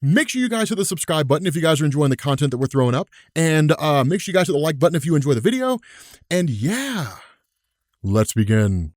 Make sure you guys hit the subscribe button if you guys are enjoying the content that we're throwing up. And make sure you guys hit the like button if you enjoy the video. And yeah, let's begin.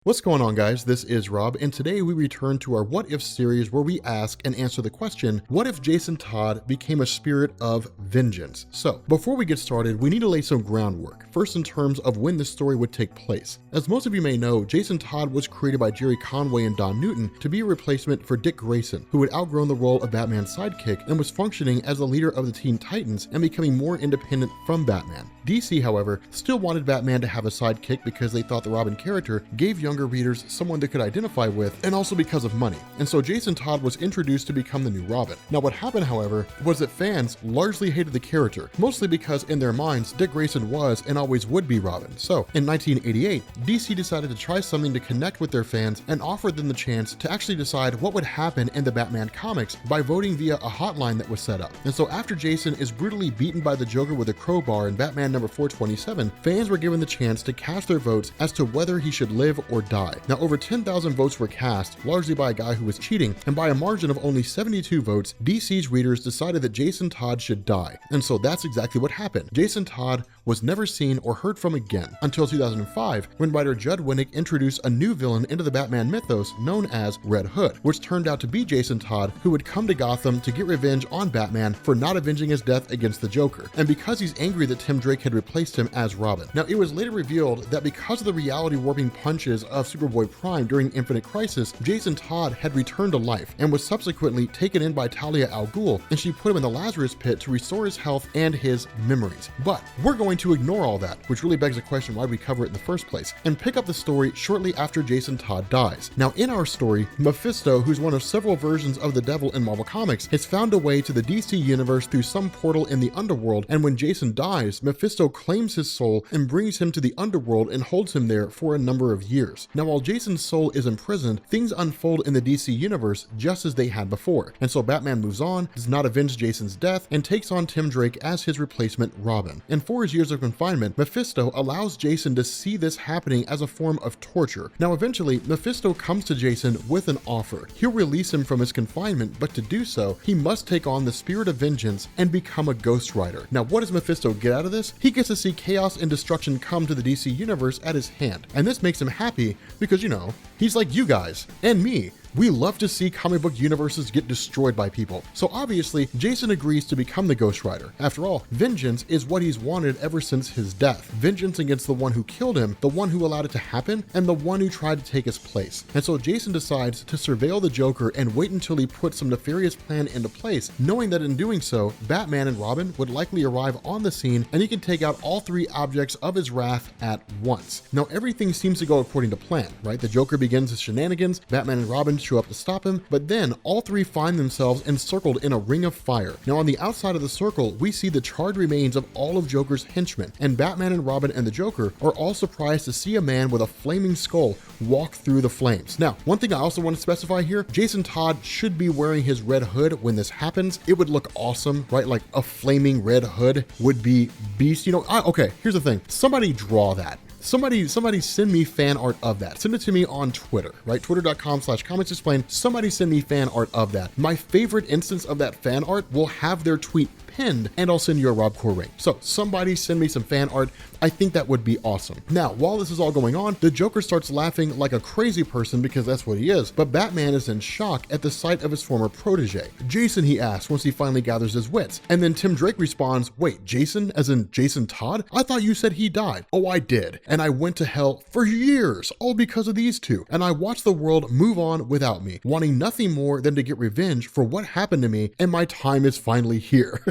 What's going on, guys? This is Rob, and today we return to our What If series where we ask and answer the question, what if Jason Todd became a spirit of vengeance? So, before we get started, we need to lay some groundwork, first in terms of when this story would take place. As most of you may know, Jason Todd was created by Jerry Conway and Don Newton to be a replacement for Dick Grayson, who had outgrown the role of Batman's sidekick and was functioning as the leader of the Teen Titans and becoming more independent from Batman. DC, however, still wanted Batman to have a sidekick because they thought the Robin character gave younger readers someone they could identify with, and also because of money. And so Jason Todd was introduced to become the new Robin. Now what happened, however, was that fans largely hated the character, mostly because in their minds, Dick Grayson was and always would be Robin. So in 1988, DC decided to try something to connect with their fans and offered them the chance to actually decide what would happen in the Batman comics by voting via a hotline that was set up. And so after Jason is brutally beaten by the Joker with a crowbar in Batman number 427, fans were given the chance to cast their votes as to whether he should live or die. Now over 10,000 votes were cast, largely by a guy who was cheating, and by a margin of only 72 votes, DC's readers decided that Jason Todd should die. And so that's exactly what happened. Jason Todd was never seen or heard from again until 2005, when writer Judd Winnick introduced a new villain into the Batman mythos known as Red Hood, which turned out to be Jason Todd, who would come to Gotham to get revenge on Batman for not avenging his death against the Joker, and because he's angry that Tim Drake had replaced him as Robin. Now it was later revealed that because of the reality warping punches of Superboy Prime during Infinite Crisis, Jason Todd had returned to life and was subsequently taken in by Talia al Ghul, and she put him in the Lazarus Pit to restore his health and his memories. But we're going to ignore all that, which really begs the question why we cover it in the first place, and pick up the story shortly after Jason Todd dies. Now in our story, Mephisto, who's one of several versions of the devil in Marvel Comics, has found a way to the DC universe through some portal in the underworld, and when Jason dies, Mephisto claims his soul and brings him to the underworld and holds him there for a number of years. Now while Jason's soul is imprisoned, things unfold in the DC universe just as they had before, and so Batman moves on, does not avenge Jason's death, and takes on Tim Drake as his replacement Robin. And for his years of confinement, Mephisto allows Jason to see this happening as a form of torture. Now eventually, Mephisto comes to Jason with an offer. He'll release him from his confinement, but to do so, he must take on the spirit of vengeance and become a Ghost Rider. Now what does Mephisto get out of this? He gets to see chaos and destruction come to the DC universe at his hand, and this makes him happy because, you know, he's like you guys and me. We love to see comic book universes get destroyed by people. So obviously, Jason agrees to become the Ghost Rider. After all, vengeance is what he's wanted ever since his death. Vengeance against the one who killed him, the one who allowed it to happen, and the one who tried to take his place. And so Jason decides to surveil the Joker and wait until he puts some nefarious plan into place, knowing that in doing so, Batman and Robin would likely arrive on the scene and he can take out all three objects of his wrath at once. Now everything seems to go according to plan, right? The Joker begins his shenanigans, Batman and Robin show up to stop him, but then all three find themselves encircled in a ring of fire. Now on the outside of the circle, we see the charred remains of all of Joker's henchmen, and Batman and Robin and the Joker are all surprised to see a man with a flaming skull walk through the flames. Now, one thing I also want to specify here, Jason Todd should be wearing his red hood when this happens. It would look awesome, right? Like a flaming red hood would be beast, you know. Okay, here's the thing. Somebody draw that. Somebody send me fan art of that. Send it to me on Twitter, right? Twitter.com/comicsexplained. Somebody send me fan art of that. My favorite instance of that fan art will have their tweet pinned, and I'll send you a RobCore ring. So somebody send me some fan art. I think that would be awesome. Now, while this is all going on, the Joker starts laughing like a crazy person because that's what he is, but Batman is in shock at the sight of his former protege. Jason, he asks once he finally gathers his wits. And then Tim Drake responds, wait, Jason, as in Jason Todd? I thought you said he died. Oh, I did. And I went to hell for years, all because of these two. And I watched the world move on without me, wanting nothing more than to get revenge for what happened to me, and my time is finally here.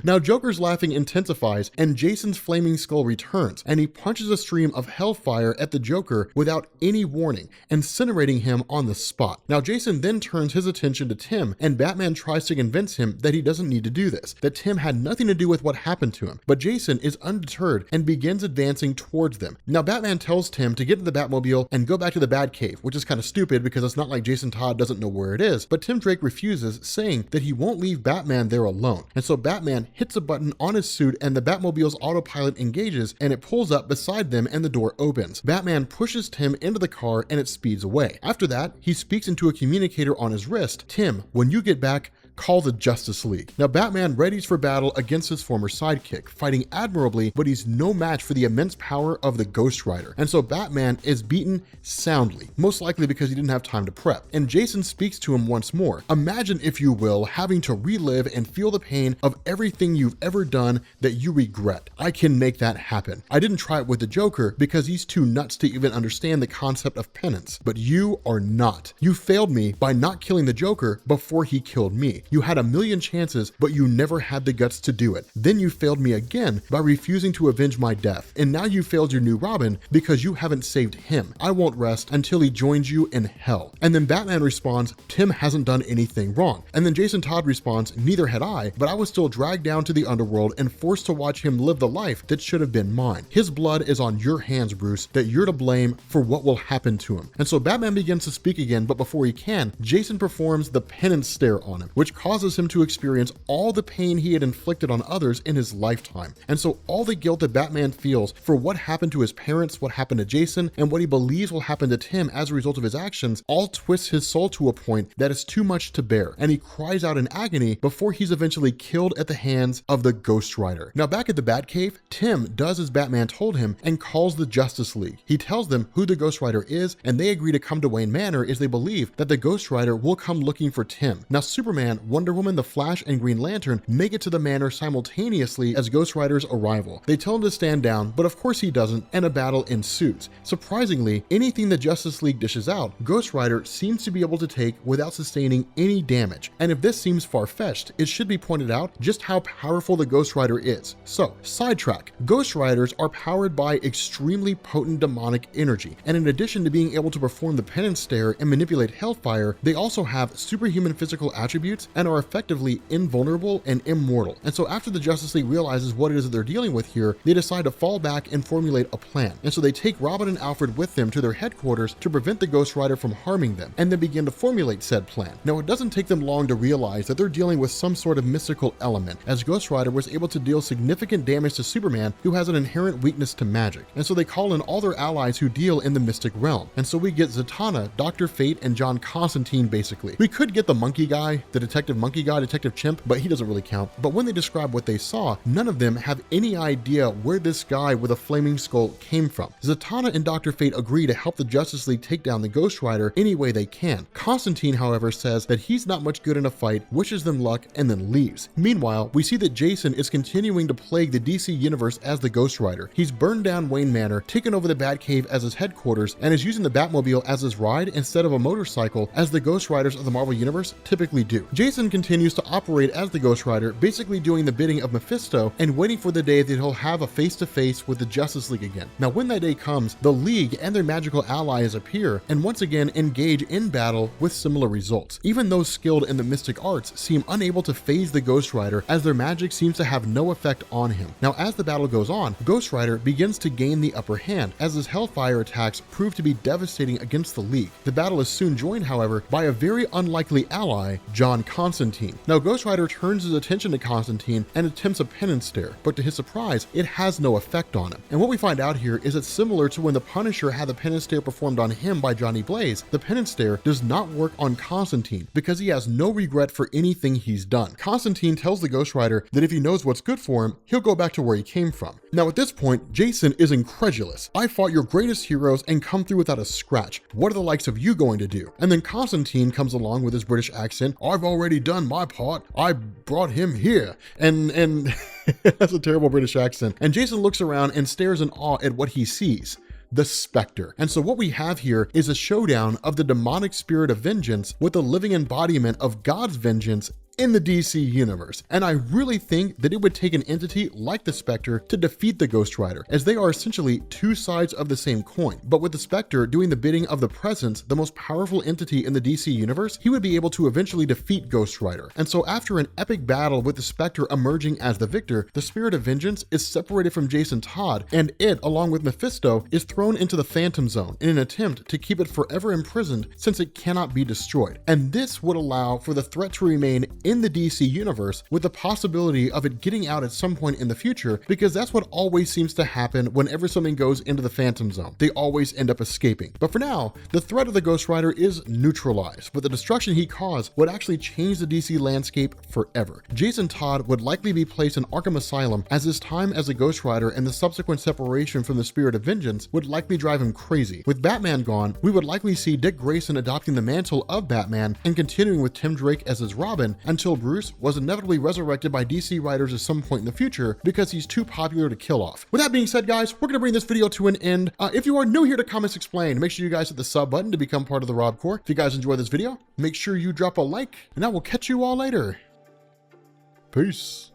Now Joker's laughing intensifies, and Jason's flaming skull returns, and he punches a stream of hellfire at the Joker without any warning, incinerating him on the spot. Now Jason then turns his attention to Tim, and Batman tries to convince him that he doesn't need to do this, that Tim had nothing to do with what happened to him. But Jason is undeterred and begins advancing towards them. Now Batman tells Tim to get in the Batmobile and go back to the Batcave, which is kind of stupid because it's not like Jason Todd doesn't know where it is, but Tim Drake refuses, saying that he won't leave Batman there alone. alone. And so Batman hits a button on his suit and the Batmobile's autopilot engages and it pulls up beside them and the door opens. Batman pushes Tim into the car and it speeds away. After that, he speaks into a communicator on his wrist. Tim, when you get back, call the Justice League. Now Batman readies for battle against his former sidekick, fighting admirably, but he's no match for the immense power of the Ghost Rider. And so Batman is beaten soundly, most likely because he didn't have time to prep. And Jason speaks to him once more. Imagine, if you will, having to relive and feel the pain of everything you've ever done that you regret. I can make that happen. I didn't try it with the Joker because he's too nuts to even understand the concept of penance, but you are not. You failed me by not killing the Joker before he killed me. You had a million chances, but you never had the guts to do it. Then you failed me again by refusing to avenge my death. And now you failed your new Robin because you haven't saved him. I won't rest until he joins you in hell. And then Batman responds, Tim hasn't done anything wrong. And then Jason Todd responds, neither had I, but I was still dragged down to the underworld and forced to watch him live the life that should have been mine. His blood is on your hands, Bruce, that you're to blame for what will happen to him. And so Batman begins to speak again, but before he can, Jason performs the penance stare on him, which causes him to experience all the pain he had inflicted on others in his lifetime. And so all the guilt that Batman feels for what happened to his parents, what happened to Jason, and what he believes will happen to Tim as a result of his actions, all twists his soul to a point that is too much to bear. And he cries out in agony before he's eventually killed at the hands of the Ghost Rider. Now back at the Batcave, Tim does as Batman told him and calls the Justice League. He tells them who the Ghost Rider is, and they agree to come to Wayne Manor as they believe that the Ghost Rider will come looking for Tim. Now Superman, Wonder Woman, the Flash, and Green Lantern make it to the manor simultaneously as Ghost Rider's arrival. They tell him to stand down, but of course he doesn't, and a battle ensues. Surprisingly, anything the Justice League dishes out, Ghost Rider seems to be able to take without sustaining any damage. And if this seems far-fetched, it should be pointed out just how powerful the Ghost Rider is. So, sidetrack. Ghost Riders are powered by extremely potent demonic energy, and in addition to being able to perform the penance stare and manipulate hellfire, they also have superhuman physical attributes and are effectively invulnerable and immortal. And so after the Justice League realizes what it is that they're dealing with here, they decide to fall back and formulate a plan. And so they take Robin and Alfred with them to their headquarters to prevent the Ghost Rider from harming them, and then begin to formulate said plan. Now it doesn't take them long to realize that they're dealing with some sort of mystical element, as Ghost Rider was able to deal significant damage to Superman, who has an inherent weakness to magic. And so they call in all their allies who deal in the mystic realm. And so we get Zatanna, Dr. Fate, and John Constantine basically. We could get the monkey guy, the detective monkey guy, Detective Chimp, but he doesn't really count. But when they describe what they saw, none of them have any idea where this guy with a flaming skull came from. Zatanna and Dr. Fate agree to help the Justice League take down the Ghost Rider any way they can. Constantine, however, says that he's not much good in a fight, wishes them luck, and then leaves. Meanwhile, we see that Jason is continuing to plague the DC universe as the Ghost Rider. He's burned down Wayne Manor, taken over the Batcave as his headquarters, and is using the Batmobile as his ride instead of a motorcycle, as the Ghost Riders of the Marvel Universe typically do. Jason continues to operate as the Ghost Rider, basically doing the bidding of Mephisto and waiting for the day that he'll have a face-to-face with the Justice League again. Now when that day comes, the League and their magical allies appear and once again engage in battle with similar results. Even those skilled in the mystic arts seem unable to phase the Ghost Rider, as their magic seems to have no effect on him. Now as the battle goes on, Ghost Rider begins to gain the upper hand, as his hellfire attacks prove to be devastating against the League. The battle is soon joined, however, by a very unlikely ally, John Constantine. Now Ghost Rider turns his attention to Constantine and attempts a penance stare, but to his surprise, it has no effect on him. And what we find out here is that similar to when the Punisher had the penance stare performed on him by Johnny Blaze, the penance stare does not work on Constantine because he has no regret for anything he's done. Constantine tells the Ghost Rider that if he knows what's good for him, he'll go back to where he came from. Now at this point, Jason is incredulous. I fought your greatest heroes and come through without a scratch. What are the likes of you going to do? And then Constantine comes along with his British accent. I've already done my part. I brought him here. And that's a terrible British accent. And Jason looks around and stares in awe at what he sees. The Spectre. And so what we have here is a showdown of the demonic spirit of vengeance with the living embodiment of God's vengeance in the DC universe. And I really think that it would take an entity like the Spectre to defeat the Ghost Rider, as they are essentially two sides of the same coin. But with the Spectre doing the bidding of the Presence, the most powerful entity in the DC universe, he would be able to eventually defeat Ghost Rider. And so after an epic battle with the Spectre emerging as the victor, the Spirit of Vengeance is separated from Jason Todd, and it, along with Mephisto, is thrown into the Phantom Zone in an attempt to keep it forever imprisoned since it cannot be destroyed. And this would allow for the threat to remain in the DC universe, with the possibility of it getting out at some point in the future, because that's what always seems to happen whenever something goes into the Phantom Zone. They always end up escaping. But for now, the threat of the Ghost Rider is neutralized, but the destruction he caused would actually change the DC landscape forever. Jason Todd would likely be placed in Arkham Asylum, as his time as a Ghost Rider and the subsequent separation from the Spirit of Vengeance would likely drive him crazy. With Batman gone, we would likely see Dick Grayson adopting the mantle of Batman and continuing with Tim Drake as his Robin until Bruce was inevitably resurrected by DC writers at some point in the future because he's too popular to kill off. With that being said, guys, we're going to bring this video to an end. If you are new here to Comics Explained, make sure you guys hit the sub button to become part of the Rob Corps. If you guys enjoy this video, make sure you drop a like, and I will catch you all later. Peace.